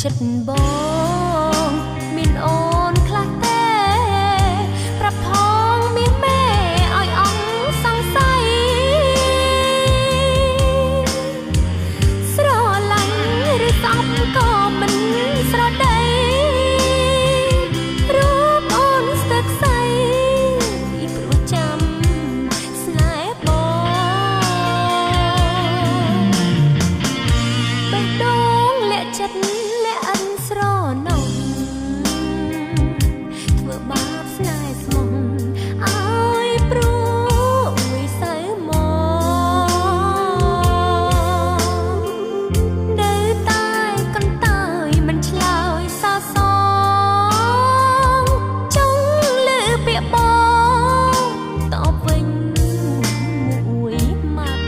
ចិត្តបងមានអូនខ្លះទេប្រាប់ផងមានមេឲ្យអង្គសង្ស័យស្រឡាញ់ឬស្អប់ក៏មិនស្រដីរូបអូនស្ទើរខ្សែព្រោះចាំស្នេហ៍បងបេះដូងលាក់ចិត្តលាក់អិនស្រណោះធ្វើបាបស្នេហ៍ស្មោះឲ្យព្រោះមួយសៅមកនៅតែកន្តើយមិនឆ្លើយសរសងចង់លើពាក្យបងតបវិញមួយម៉ាត់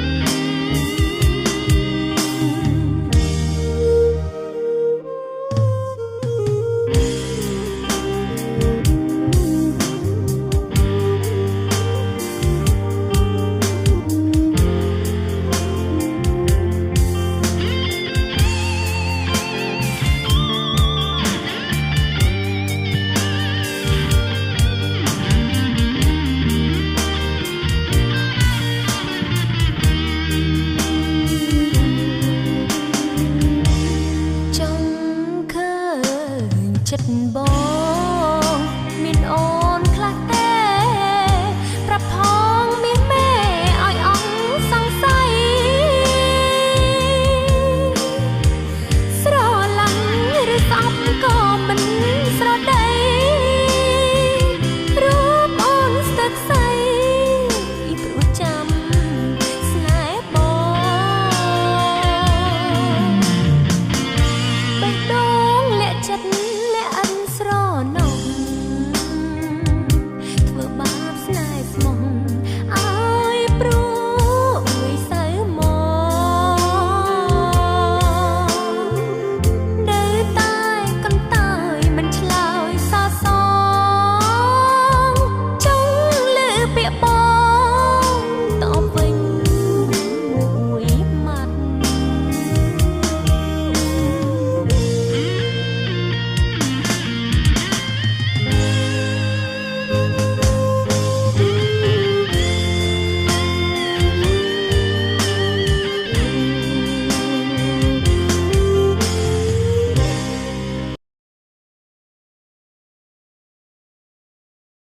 ចង់ឃើញចិត្តបងមានអូនខ្លះទេប្រាប់ផងមានមេឲ្យអង្គសង្ស័យស្រឡាញ់ឬស្អប់ក៏មិនស្រដីរូបអូនស្ទើរខ្សែព្រោះចាំស្នេហ៍បងបេះដូងលាក់ចិត្តលាក់អិនស្រណោះធ្វើបាបស្នេហ៍ស្មោះឲ្យព្រោះមួយសៅមកនៅតែកន្តើយមិនឆ្លើយសរសងចង់លើពាក្យបង